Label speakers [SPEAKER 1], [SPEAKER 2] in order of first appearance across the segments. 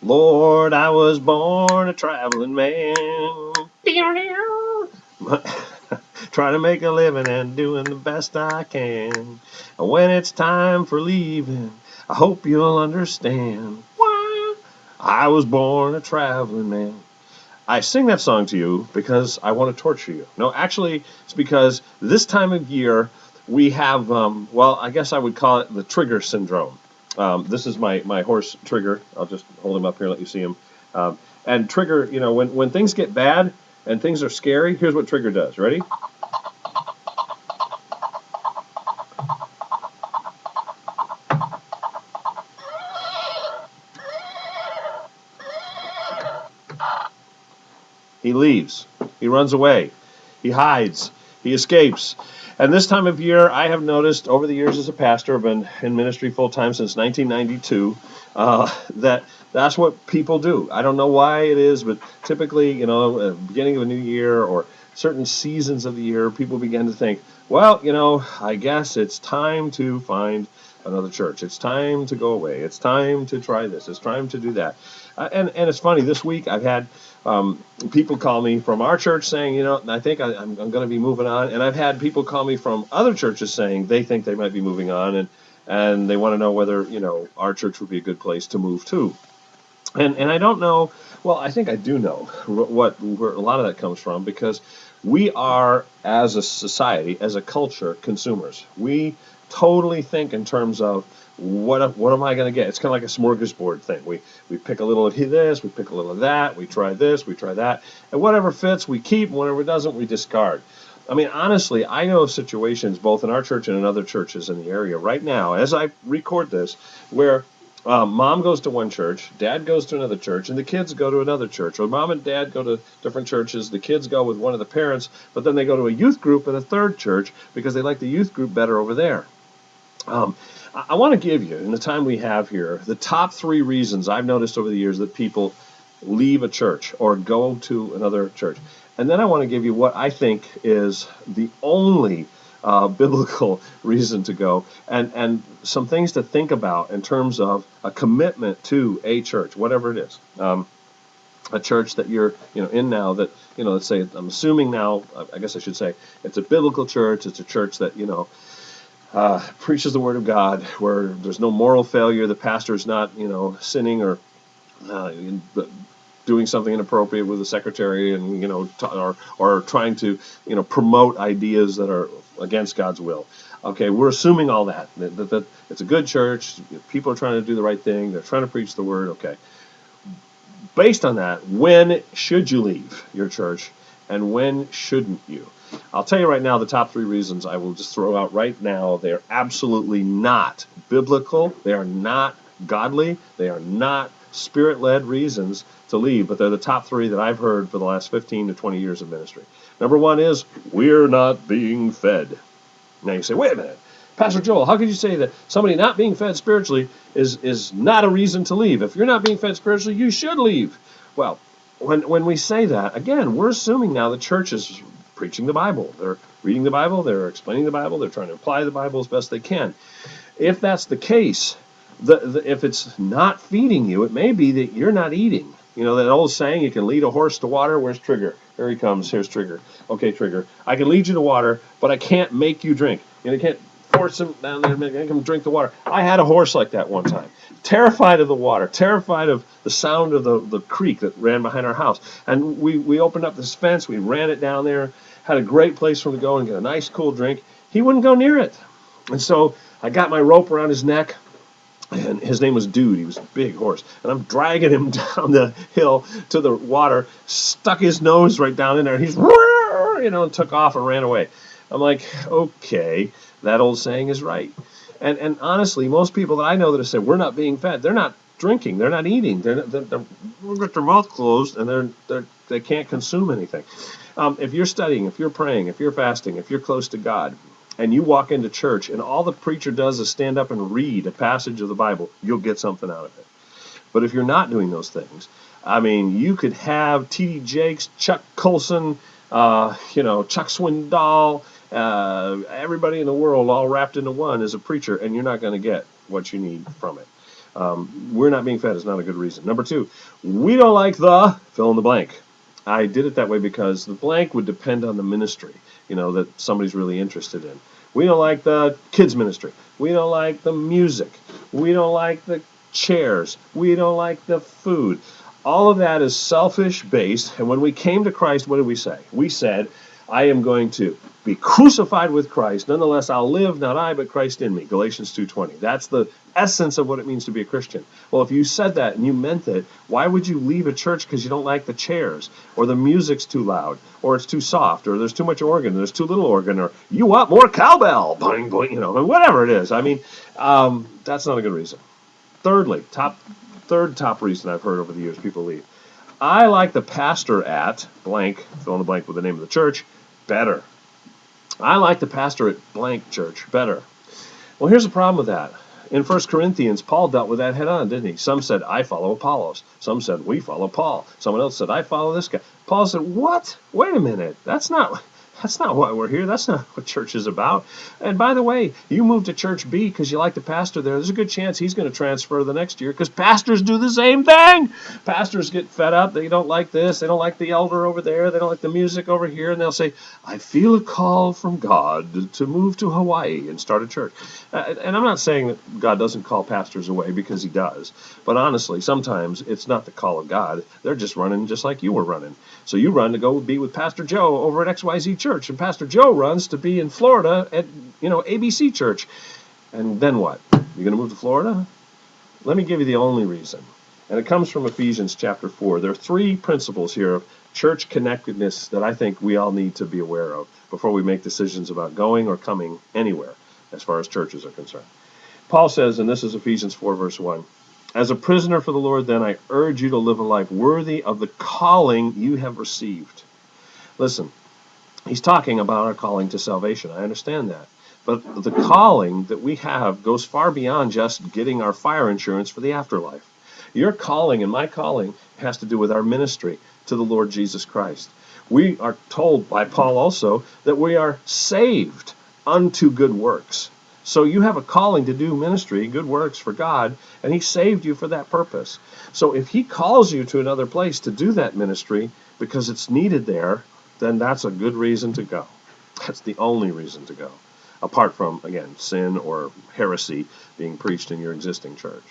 [SPEAKER 1] Lord, I was born a traveling man. Trying to make a living and doing the best I can. And when it's time for leaving, I hope you'll understand. I was born a traveling man. I sing that song to you because I want to torture you. No, actually, it's because this time of year we have, well, I guess I would call it the trigger syndrome. This is my horse Trigger. I'll just hold him up here, let you see him. And Trigger, when things get bad and things are scary, here's what Trigger does. Ready? He leaves. He runs away. He hides. He escapes. And this time of year, I have noticed over the years as a pastor, I've been in ministry full time since 1992, that's what people do. I don't know why it is, but typically, at the beginning of a new year or certain seasons of the year, people begin to think, well, I guess it's time to find another church. It's time to go away. It's time to try this. It's time to do that. And it's funny, this week I've had people call me from our church saying, I think I'm going to be moving on. And I've had people call me from other churches saying they think they might be moving on, and they want to know whether, our church would be a good place to move to. And I don't know, well, I think I do know where a lot of that comes from, because we are, as a society, as a culture, consumers. We totally think in terms of what am I going to get? It's kind of like a smorgasbord thing. We pick a little of this, we pick a little of that, we try this, we try that, and whatever fits we keep, and whatever doesn't we discard. I mean, honestly, I know of situations both in our church and in other churches in the area right now, as I record this, where mom goes to one church, dad goes to another church, and the kids go to another church. Or mom and dad go to different churches, the kids go with one of the parents, but then they go to a youth group at a third church because they like the youth group better over there. I want to give you, in the time we have here, the top 3 reasons I've noticed over the years that people leave a church or go to another church. And then I want to give you what I think is the only biblical reason to go, and some things to think about in terms of a commitment to a church, whatever it is. A church that you're in now that, let's say, I'm assuming now, I guess I should say, it's a biblical church. It's a church that, preaches the word of God, where there's no moral failure. The pastor is not, sinning or doing something inappropriate with the secretary, and or trying to promote ideas that are against God's will. Okay, we're assuming all that it's a good church. People are trying to do the right thing. They're trying to preach the word. Okay. Based on that, when should you leave your church, and when shouldn't you? I'll tell you right now, the top 3 reasons I will just throw out right now. They are absolutely not biblical. They are not godly. They are not Spirit-led reasons to leave, but they're the top 3 that I've heard for the last 15 to 20 years of ministry. Number 1 is, we're not being fed. Now you say, wait a minute, Pastor Joel, how could you say that somebody not being fed spiritually is not a reason to leave? If you're not being fed spiritually, you should leave. Well, when we say that, again, we're assuming now the church is preaching the Bible. They're reading the Bible. They're explaining the Bible. They're trying to apply the Bible as best they can. If that's the case, if it's not feeding you, it may be that you're not eating. That old saying, you can lead a horse to water. Where's Trigger? Here he comes. Here's Trigger. Okay, Trigger, I can lead you to water, but I can't make you drink. I can't force him down there and make him drink the water. I had a horse like that one time. Terrified of the water, terrified of the sound of the creek that ran behind our house. And we opened up this fence, we ran it down there, had a great place for him to go and get a nice cool drink. He wouldn't go near it. And so I got my rope around his neck, and his name was Dude. He was a big horse. And I'm dragging him down the hill to the water, stuck his nose right down in there, and he's, and took off and ran away. I'm like, okay, that old saying is right. And honestly, most people that I know that have said, we're not being fed, they're not drinking, they're not eating, they've got their mouth closed, and they can't consume anything. If you're studying, if you're praying, if you're fasting, if you're close to God, and you walk into church and all the preacher does is stand up and read a passage of the Bible, you'll get something out of it. But if you're not doing those things, I mean, you could have T.D. Jakes, Chuck Colson, Chuck Swindoll, everybody in the world all wrapped into one as a preacher, and you're not going to get what you need from it. We're not being fed is not a good reason. Number two, we don't like the fill in the blank. I did it that way because the blank would depend on the ministry, that somebody's really interested in. We don't like the kids ministry. We don't like the music. We don't like the chairs. We don't like the food. All of that is selfish based. And when we came to Christ, what did we say? We said, I am going to be crucified with Christ. Nonetheless, I'll live, not I, but Christ in me. Galatians 2:20. That's the essence of what it means to be a Christian. Well, if you said that and you meant it, why would you leave a church because you don't like the chairs, or the music's too loud, or it's too soft, or there's too much organ, there's too little organ, or you want more cowbell, boing, boing, whatever it is. I mean, that's not a good reason. Thirdly, third top reason I've heard over the years people leave. I like the pastor at blank, fill in the blank with the name of the church, better. I like the pastor at blank church better. Well, here's the problem with that. In 1 Corinthians, Paul dealt with that head on, didn't he? Some said, I follow Apollos. Some said, we follow Paul. Someone else said, I follow this guy. Paul said, what? Wait a minute. That's not why we're here. That's not what church is about. And by the way, you moved to church B because you like the pastor there. There's a good chance he's going to transfer the next year because pastors do the same thing. Pastors get fed up. They don't like this. They don't like the elder over there. They don't like the music over here. And they'll say, I feel a call from God to move to Hawaii and start a church. And I'm not saying that God doesn't call pastors away, because he does. But honestly, sometimes it's not the call of God. They're just running just like you were running. So you run to go be with Pastor Joe over at XYZ Church, and Pastor Joe runs to be in Florida at, ABC Church. And then what? You're going to move to Florida? Let me give you the only reason. And it comes from Ephesians chapter 4. There are three principles here of church connectedness that I think we all need to be aware of before we make decisions about going or coming anywhere as far as churches are concerned. Paul says, and this is Ephesians 4, verse 1, as a prisoner for the Lord, then I urge you to live a life worthy of the calling you have received. Listen, he's talking about our calling to salvation. I understand that. But the calling that we have goes far beyond just getting our fire insurance for the afterlife. Your calling and my calling has to do with our ministry to the Lord Jesus Christ. We are told by Paul also that we are saved unto good works. So you have a calling to do ministry, good works for God, and he saved you for that purpose. So if he calls you to another place to do that ministry because it's needed there, then that's a good reason to go. That's the only reason to go, apart from, again, sin or heresy being preached in your existing church.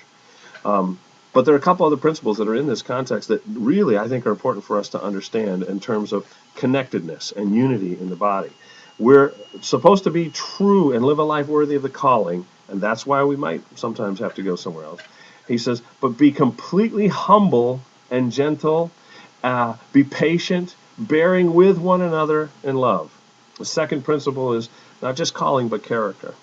[SPEAKER 1] But there are a couple other principles that are in this context that really I think are important for us to understand in terms of connectedness and unity in the body. We're supposed to be true and live a life worthy of the calling, and that's why we might sometimes have to go somewhere else. He says, but be completely humble and gentle, be patient, bearing with one another in love. The second principle is not just calling, but character.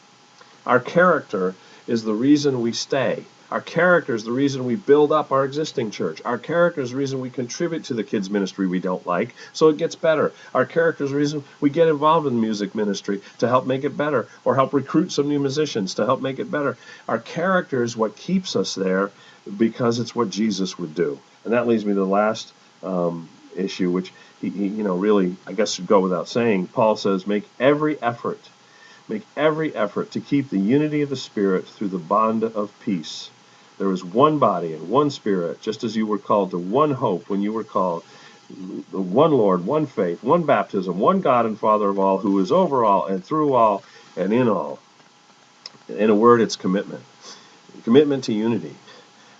[SPEAKER 1] Our character is the reason we stay. Our character is the reason we build up our existing church. Our character is the reason we contribute to the kids' ministry we don't like, so it gets better. Our character is the reason we get involved in the music ministry to help make it better, or help recruit some new musicians to help make it better. Our character is what keeps us there because it's what Jesus would do. And that leads me to the last issue, which he really, I guess, should go without saying. Paul says, make every effort to keep the unity of the Spirit through the bond of peace. There is one body and one Spirit, just as you were called to one hope when you were called, the one Lord, one faith, one baptism, one God and Father of all, who is over all and through all and in all. In a word, it's commitment. Commitment to unity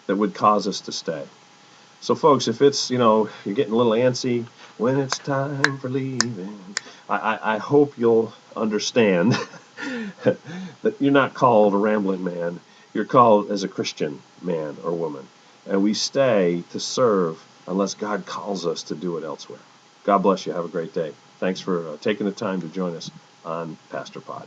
[SPEAKER 1] that would cause us to stay. So folks, if it's, you're getting a little antsy when it's time for leaving, I hope you'll understand that you're not called a rambling man. You're called as a Christian man or woman. And we stay to serve unless God calls us to do it elsewhere. God bless you. Have a great day. Thanks for taking the time to join us on Pastor Pod.